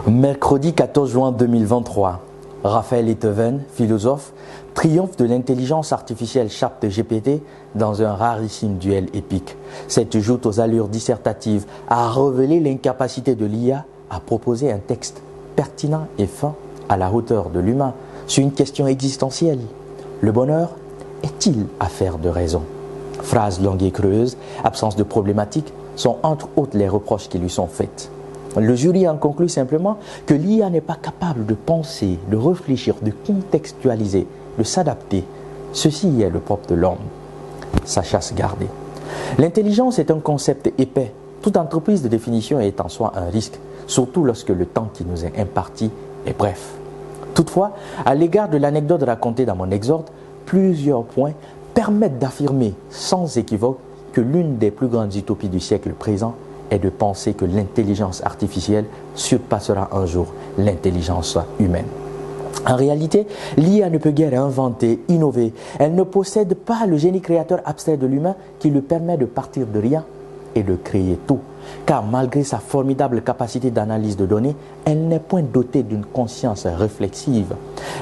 Mercredi 14 juin 2023, Raphaël Etoven, philosophe, triomphe de l'intelligence artificielle ChatGPT dans un rarissime duel épique. Cette joute aux allures dissertatives a révélé l'incapacité de l'IA à proposer un texte pertinent et fin à la hauteur de l'humain sur une question existentielle. Le bonheur est-il affaire de raison? Phrases longues et creuses, absence de problématiques sont entre autres les reproches qui lui sont faits. Le jury en conclut simplement que l'IA n'est pas capable de penser, de réfléchir, de contextualiser, de s'adapter. Ceci est le propre de l'homme, sa chasse gardée. L'intelligence est un concept épais. Toute entreprise de définition est en soi un risque, surtout lorsque le temps qui nous est imparti est bref. Toutefois, à l'égard de l'anecdote racontée dans mon exorde, plusieurs points permettent d'affirmer sans équivoque que l'une des plus grandes utopies du siècle présent est de penser que l'intelligence artificielle surpassera un jour l'intelligence humaine. En réalité, l'IA ne peut guère inventer, innover. Elle ne possède pas le génie créateur abstrait de l'humain qui lui permet de partir de rien et de créer tout. Car malgré sa formidable capacité d'analyse de données, elle n'est point dotée d'une conscience réflexive.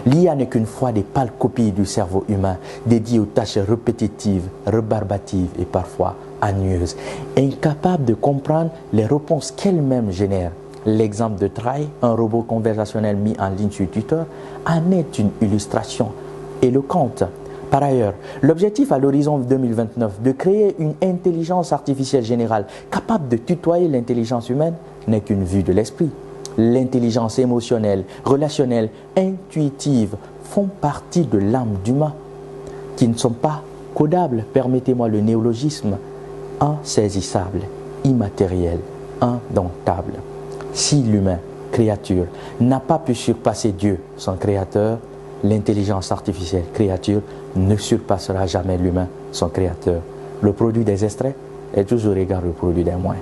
L'IA n'est qu'une fois des pâles copies du cerveau humain, dédiées aux tâches répétitives, rébarbatives et parfois ennuyeuses, incapable de comprendre les réponses qu'elle-même génère. L'exemple de Try, un robot conversationnel mis en ligne sur Twitter, en est une illustration éloquente. Par ailleurs, l'objectif à l'horizon 2029 de créer une intelligence artificielle générale capable de tutoyer l'intelligence humaine n'est qu'une vue de l'esprit. L'intelligence émotionnelle, relationnelle, intuitive font partie de l'âme d'humain qui ne sont pas codables, permettez-moi le néologisme, insaisissable, immatériel, indomptable. Si l'humain, créature, n'a pas pu surpasser Dieu, son créateur, l'intelligence artificielle, créature, ne surpassera jamais l'humain, son créateur. Le produit des extraits est toujours égal au produit des moins.